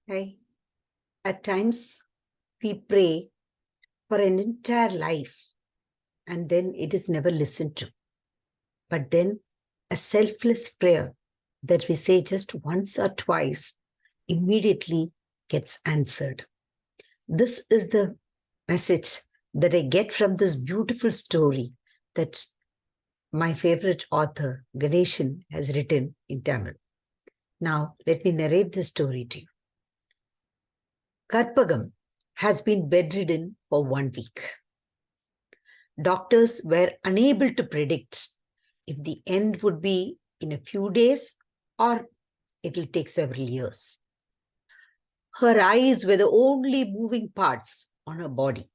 Right? At times, we pray for an entire life and then it is never listened to. But then a selfless prayer that we say just once or twice immediately gets answered. This is the message that I get from this beautiful story that my favorite author, Ganesan, has written in Tamil. Now, let me narrate the story to you. Karpagam has been bedridden for 1 week. Doctors were unable to predict if the end would be in a few days or it will take several years. Her eyes were the only moving parts on her body.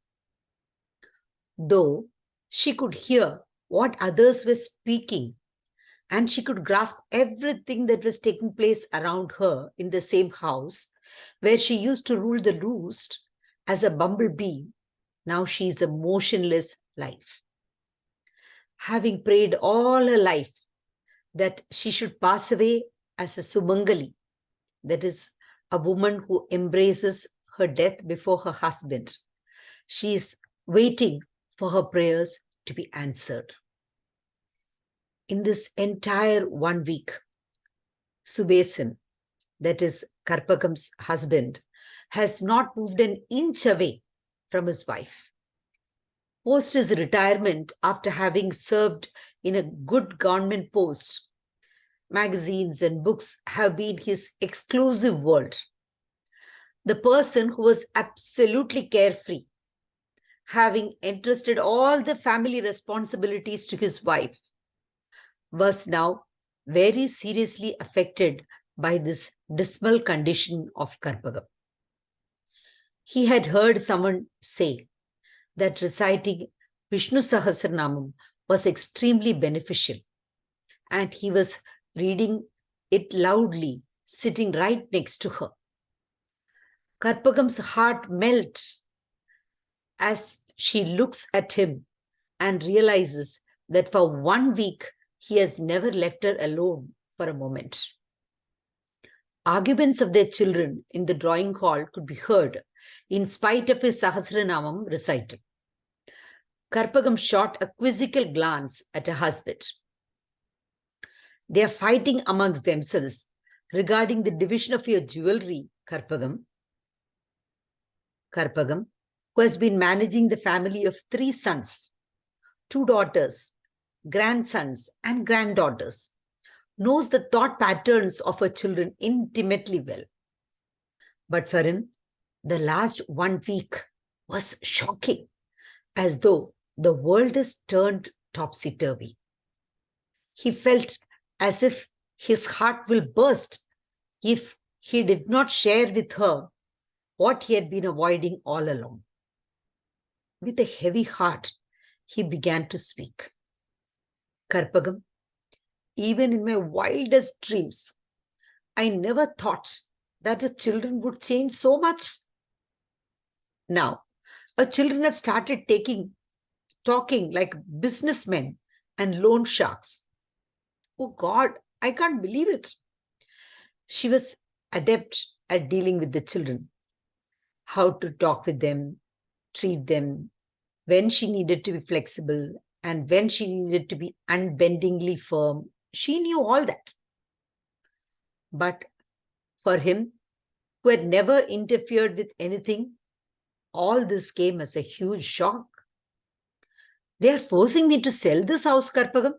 Though she could hear what others were speaking and she could grasp everything that was taking place around her in the same house where she used to rule the roost as a bumblebee, now she is a motionless life. Having prayed all her life that she should pass away as a Sumangali, that is, a woman who embraces her death before her husband, she is waiting for her prayers to be answered. In this entire 1 week, Subesan, that is Karpagam's husband, has not moved an inch away from his wife. Post his retirement after having served in a good government post, magazines and books have been his exclusive world. The person who was absolutely carefree, having entrusted all the family responsibilities to his wife, was now very seriously affected by this dismal condition of Karpagam. He had heard someone say that reciting Vishnu Sahasranamam was extremely beneficial, and he was reading it loudly, sitting right next to her. Karpagam's heart melts as she looks at him and realizes that for 1 week he has never left her alone for a moment. Arguments of their children in the drawing hall could be heard in spite of his Sahasranamam recital. Karpagam shot a quizzical glance at her husband. They are fighting amongst themselves regarding the division of your jewelry, Karpagam. Karpagam, who has been managing the family of 3 sons, 2 daughters, grandsons, and granddaughters, knows the thought patterns of her children intimately well. But for him, the last 1 week was shocking, as though the world is turned topsy-turvy. He felt as if his heart will burst if he did not share with her what he had been avoiding all along. With a heavy heart, he began to speak. Karpagam, even in my wildest dreams, I never thought that the children would change so much. Now, our children have started talking like businessmen and loan sharks. Oh God, I can't believe it. She was adept at dealing with the children, how to talk with them, treat them, when she needed to be flexible and when she needed to be unbendingly firm. She knew all that. But for him, who had never interfered with anything, all this came as a huge shock. They are forcing me to sell this house, Karpagam.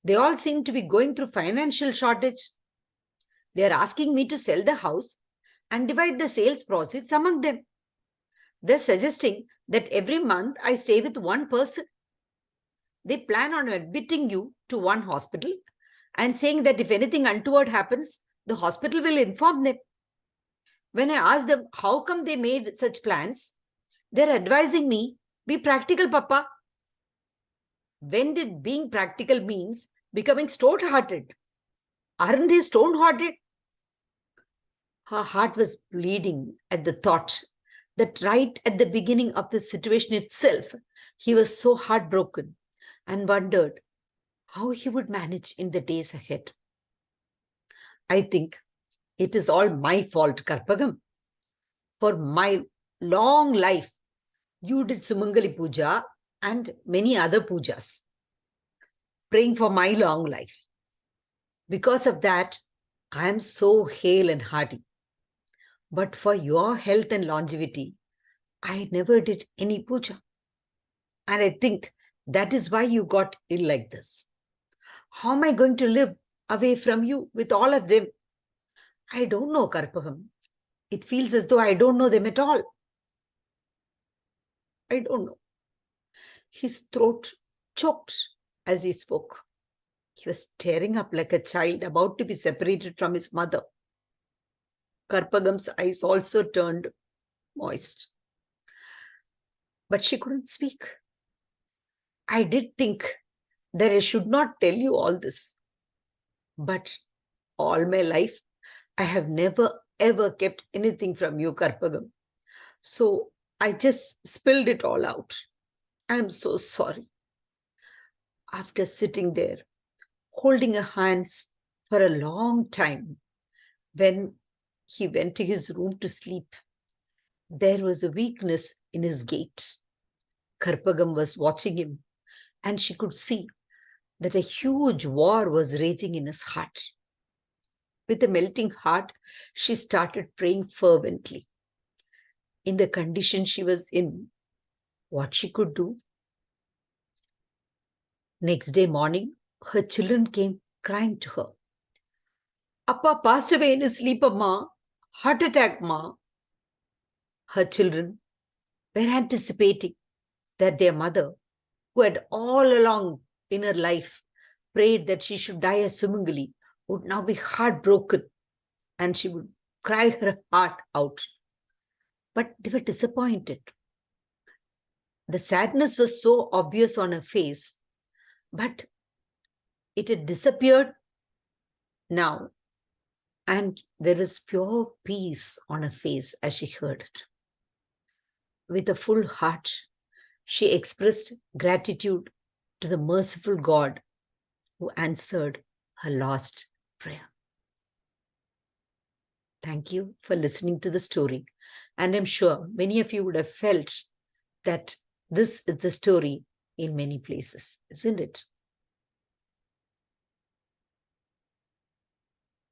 They all seem to be going through financial shortage. They are asking me to sell the house and divide the sales proceeds among them. They're suggesting that every month I stay with one person. They plan on admitting you to one hospital and saying that if anything untoward happens, the hospital will inform them. When I ask them how come they made such plans, they're advising me, be practical, Papa. When did being practical means becoming stone-hearted? Aren't they stone-hearted? Her heart was bleeding at the thought that right at the beginning of the situation itself, he was so heartbroken and wondered how he would manage in the days ahead. I think It is all my fault, Karpagam. For my long life, you did Sumangali Puja and many other pujas, praying for my long life. Because of that, I am so hale and hearty. But for your health and longevity, I never did any puja. And I think that is why you got ill like this. How am I going to live away from you with all of them? I don't know, Karpagam. It feels as though I don't know them at all. I don't know. His throat choked as he spoke. He was tearing up like a child about to be separated from his mother. Karpagam's eyes also turned moist. But she couldn't speak. I did think that I should not tell you all this. But all my life, I have never ever kept anything from you, Karpagam. So I just spilled it all out. I am so sorry. After sitting there, holding her hands for a long time, when he went to his room to sleep, there was a weakness in his gait. Karpagam was watching him, and she could see that a huge war was raging in his heart. With a melting heart, she started praying fervently. In the condition she was in, what she could do? Next day morning, her children came crying to her. Appa passed away in his sleep, Amma. Heart attack, Ma. Her children were anticipating that their mother, who had all along in her life prayed that she should die as Sumangali, would now be heartbroken and she would cry her heart out. But they were disappointed. The sadness was so obvious on her face, but it had disappeared now, and there was pure peace on her face as she heard it. With a full heart, she expressed gratitude to the merciful God who answered her last prayer. Thank you for listening to the story. And I'm sure many of you would have felt that this is the story in many places, isn't it?